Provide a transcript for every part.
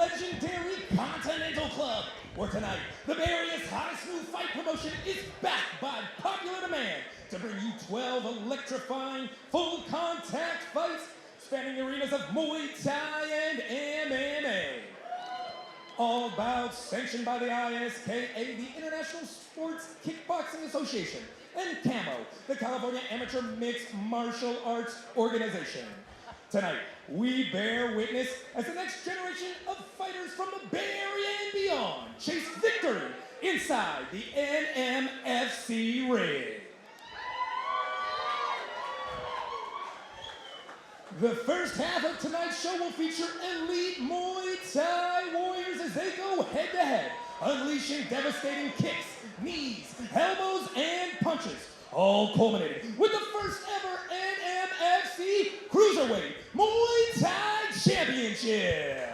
legendary Continental Club, where tonight, the Bay Area's hottest new fight promotion is back by popular demand to bring you 12 electrifying, full-contact fights spanning the arenas of Muay Thai and MMA. All bouts sanctioned by the ISKA, the International Sports Kickboxing Association, and CAMO, the California Amateur Mixed Martial Arts Organization. Tonight, we bear witness as the next generation of fighters from the Bay Area and beyond chase victory inside the NMFC ring. The first half of tonight's show will feature elite Muay Thai warriors as they go head-to-head, unleashing devastating kicks, knees, elbows, and punches, all culminating with the first ever NMFC Cruiserweight Muay Thai Championship.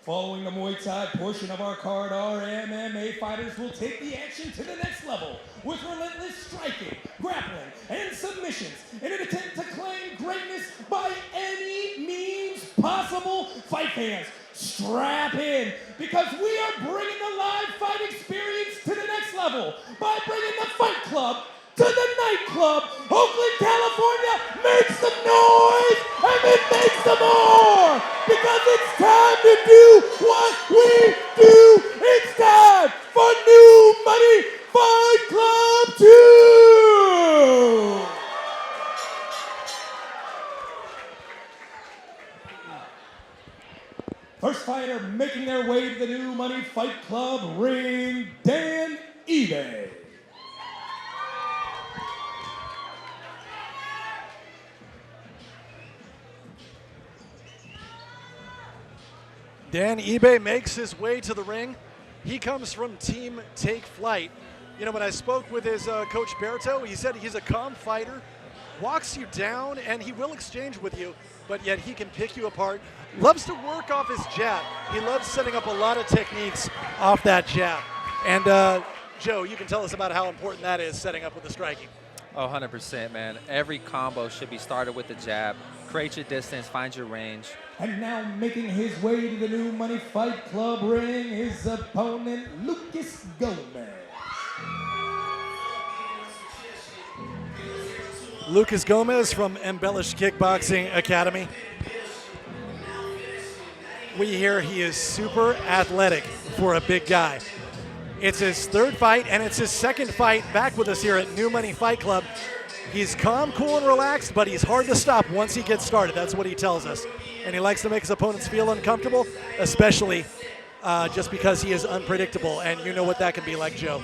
Following the Muay Thai portion of our card, our MMA fighters will take the action to the next level with relentless striking, grappling, and submissions in an attempt to claim greatness by any means possible. Fight fans, strap in, because we are bringing the live fight experience to the next level by bringing the Fight Club to the nightclub. Oakland, California, make some noise and then make some more, because it's time to do what we do. It's time for New Money Fight Club 2. First fighter making their way to the New Money Fight Club ring, Dan eBay. Dan eBay makes his way to the ring. He comes from Team Take Flight. You know, when I spoke with his coach Berto, he said he's a calm fighter, walks you down, and he will exchange with you, but yet he can pick you apart. Loves to work off his jab. He loves setting up a lot of techniques off that jab. And Joe, you can tell us about how important that is, setting up with the striking. Oh, 100%, man. Every combo should be started with the jab. Create your distance, find your range. And now making his way to the New Money Fight Club ring, his opponent, Lucas Gomez. Lucas Gomez from Embellished Kickboxing Academy. We hear he is super athletic for a big guy. It's his third fight, and it's his second fight back with us here at New Money Fight Club. He's calm, cool, and relaxed, but he's hard to stop once he gets started. That's what he tells us. And he likes to make his opponents feel uncomfortable, especially just because he is unpredictable. And you know what that can be like, Joe.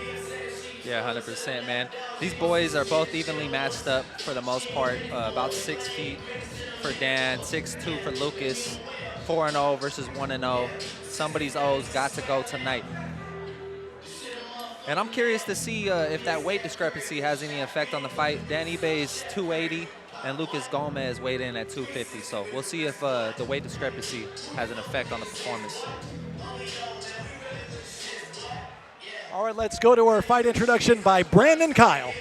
Yeah, 100%, man. These boys are both evenly matched up for the most part. About 6 feet for Dan, 6'2" for Lucas, 4-0 versus 1-0. Somebody's O's got to go tonight. And I'm curious to see if that weight discrepancy has any effect on the fight. Dan eBay is 280, and Lucas Gomez weighed in at 250. So we'll see if the weight discrepancy has an effect on the performance. All right, let's go to our fight introduction by Brandon Kyle.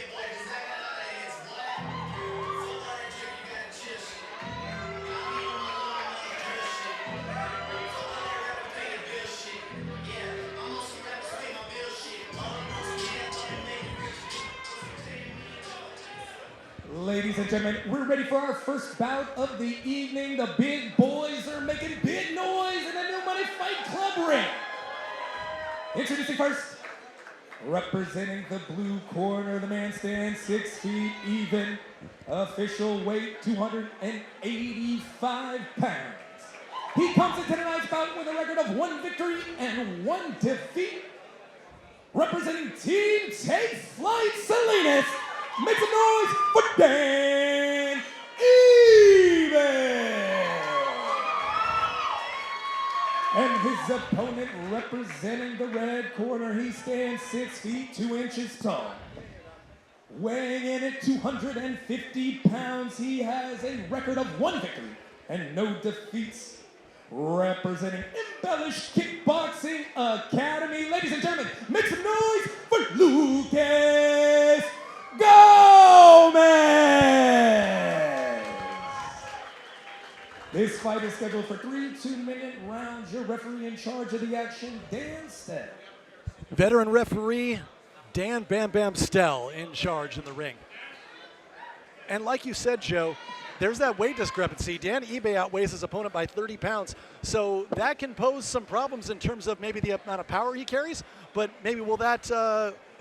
Ladies and gentlemen, we're ready for our first bout of the evening. The big boys are making big noise in the New Money Fight Club ring. Introducing first, representing the blue corner, the man stands 6 feet even. Official weight 285 pounds. He comes into tonight's bout with a record of 1 victory and 1 defeat. Representing Team Take Flight, Salinas. Make some noise for Dan eBay. And his opponent representing the red corner, he stands 6 feet 2 inches tall. Weighing in at 250 pounds, he has a record of 1 victory and no defeats. Representing Embellished Kickboxing Academy, ladies and gentlemen, make some noise for Lucas Gomez! This fight is scheduled for 3 2-minute rounds. Your referee in charge of the action, Dan Stead. Veteran referee Dan Bam Bam Stell in charge in the ring. And like you said, Joe, there's that weight discrepancy. Dan eBay outweighs his opponent by 30 pounds. So that can pose some problems in terms of maybe the amount of power he carries, but maybe will that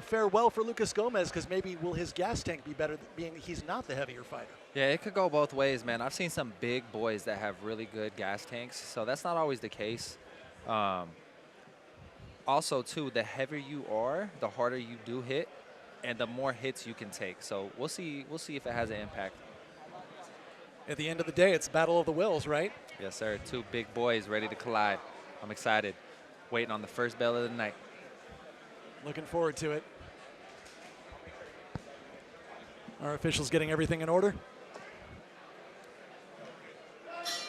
fare well for Lucas Gomez, because maybe will his gas tank be better being he's not the heavier fighter? Yeah, it could go both ways, man. I've seen some big boys that have really good gas tanks, so that's not always the case. Also, too, the heavier you are, the harder you do hit, and the more hits you can take. So we'll see if it has an impact. At the end of the day, it's battle of the wills, right? Yes, sir. Two big boys ready to collide. I'm excited. Waiting on the first bell of the night. Looking forward to it. Our officials getting everything in order.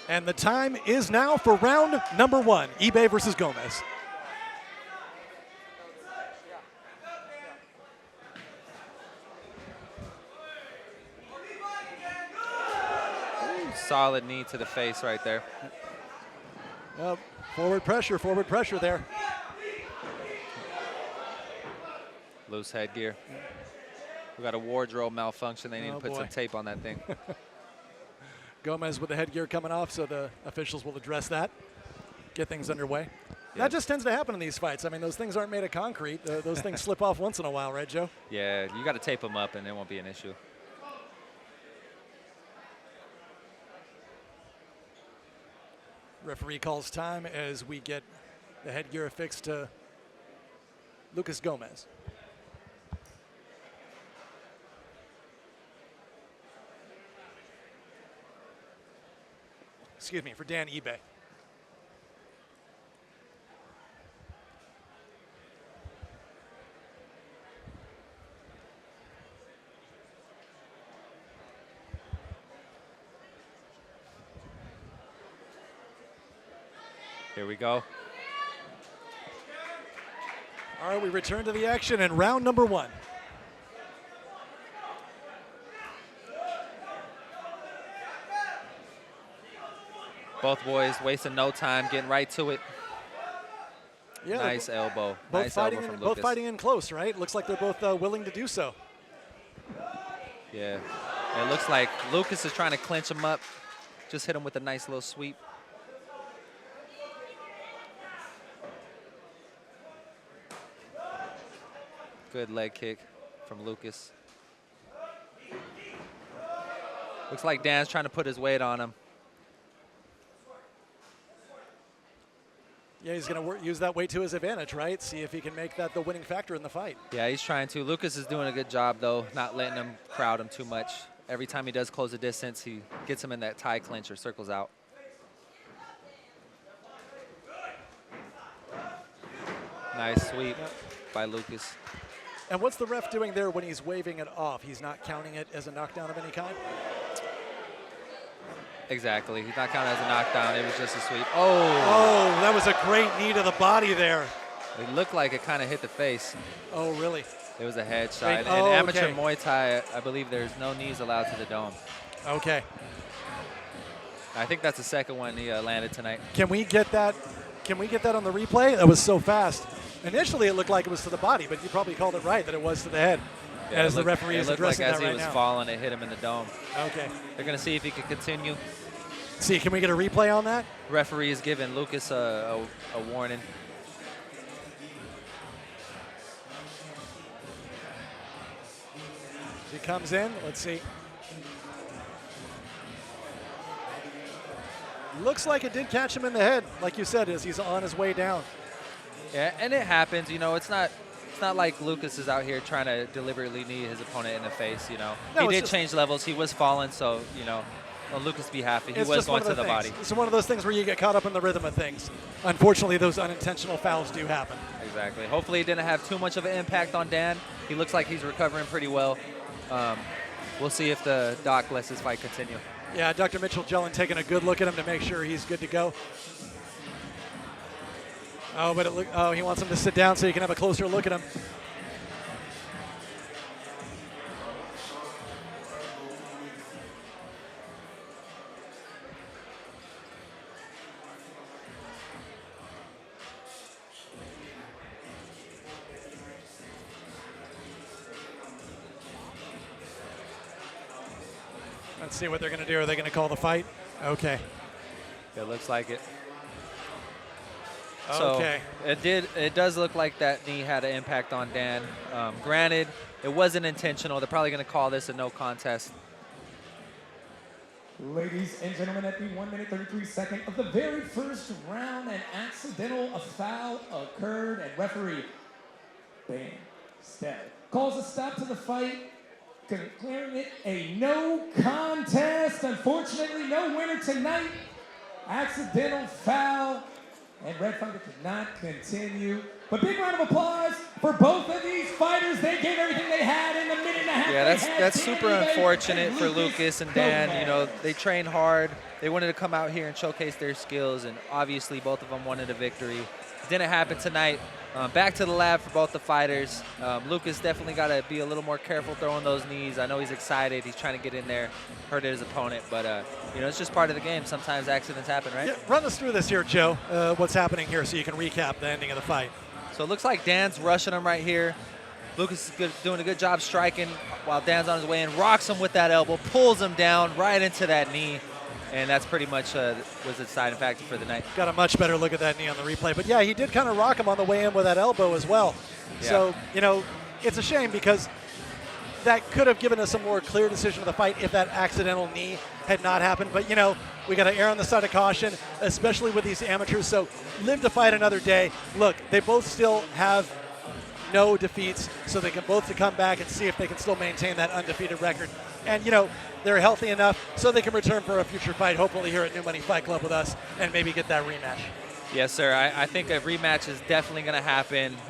And the time is now for round number 1, eBay versus Gomez. Solid knee to the face right there. Forward pressure there. Loose headgear. We got a wardrobe malfunction. They need to put some tape on that thing. Gomez with the headgear coming off, so the officials will address that, get things underway. Yep. That just tends to happen in these fights. I mean, those things aren't made of concrete. Those things slip off once in a while, right, Joe? Yeah, you got to tape them up, and it won't be an issue. Referee calls time as we get the headgear affixed to Lucas Gomez. Excuse me, for Dan eBay. Here we go. All right, we return to the action in round number 1. Both boys wasting no time, getting right to it. Yeah, nice elbow. Both Nice fighting, elbow from both Lucas. fighting in close, right? Looks like they're both willing to do so. Yeah. It looks like Lucas is trying to clinch him up. Just hit him with a nice little sweep. Good leg kick from Lucas. Looks like Dan's trying to put his weight on him. Yeah, he's going to use that weight to his advantage, right? See if he can make that the winning factor in the fight. Yeah, he's trying to. Lucas is doing a good job, though, not letting him crowd him too much. Every time he does close the distance, he gets him in that tie clinch or circles out. Nice sweep by Lucas. And what's the ref doing there when he's waving it off? He's not counting it as a knockdown of any kind? Exactly. He's not counting as a knockdown. It was just a sweep. Oh, that was a great knee to the body there. It looked like it kind of hit the face. Oh, really? It was a headshot. Oh, in amateur okay. Muay Thai, I believe there's no knees allowed to the dome. Okay. I think that's the second one he landed tonight. Can we get that? Can we get that on the replay? That was so fast. Initially, it looked like it was to the body, but you probably called it right that it was to the head. Yeah, as the referee is addressing that right now. It looked like as he was falling, it hit him in the dome. Okay. They're going to see if he can continue. See, can we get a replay on that? Referee is giving Lucas a warning. He comes in. Let's see. Looks like it did catch him in the head, like you said, as he's on his way down. Yeah, and it happens. You know, it's not like Lucas is out here trying to deliberately knee his opponent in the face. You know, No, he did just change levels. He was falling, so you know, on Lucas' behalf, he was going to the body. It's one of those things where you get caught up in the rhythm of things. Unfortunately, those unintentional fouls do happen. Exactly. Hopefully, it didn't have too much of an impact on Dan. He looks like he's recovering pretty well. We'll see if the doc lets this fight continue. Yeah, Dr. Mitchell Jellin taking a good look at him to make sure he's good to go. Oh, but he wants him to sit down so you can have a closer look at him. Let's see what they're going to do. Are they going to call the fight? Okay. It looks like it. Okay. So it does look like that knee had an impact on Dan. Granted, it wasn't intentional. They're probably going to call this a no contest. Ladies and gentlemen, at the 1 minute 33 second of the very first round, an accidental foul occurred, and referee Ben Stead calls a stop to the fight, declaring it a no contest. Unfortunately, no winner tonight. Accidental foul, and Red Fighter could not continue. But big round of applause for both of these fighters. They gave everything they had in the minute and a half. Yeah, that's super unfortunate for Lucas and Dan. You know, they trained hard. They wanted to come out here and showcase their skills, and obviously both of them wanted a victory. It didn't happen tonight. Back to the lab for both the fighters. Lucas definitely got to be a little more careful throwing those knees. I know he's excited. He's trying to get in there, hurt his opponent, but you know, it's just part of the game. Sometimes accidents happen, right? Yeah, run us through this here, Joe. What's happening here so you can recap the ending of the fight. So it looks like Dan's rushing him right here. Lucas is doing a good job striking while Dan's on his way in. Rocks him with that elbow, pulls him down right into that knee. And that's pretty much was the deciding factor for the night. Got a much better look at that knee on the replay. But, yeah, he did kind of rock him on the way in with that elbow as well. Yeah. So, you know, it's a shame because that could have given us a more clear decision of the fight if that accidental knee had not happened. But, you know, we got to err on the side of caution, especially with these amateurs. So live to fight another day. Look, they both still have no defeats, so they can both come back and see if they can still maintain that undefeated record. And, you know, they're healthy enough so they can return for a future fight, hopefully here at New Money Fight Club with us, and maybe get that rematch. Yes, sir. I think a rematch is definitely going to happen.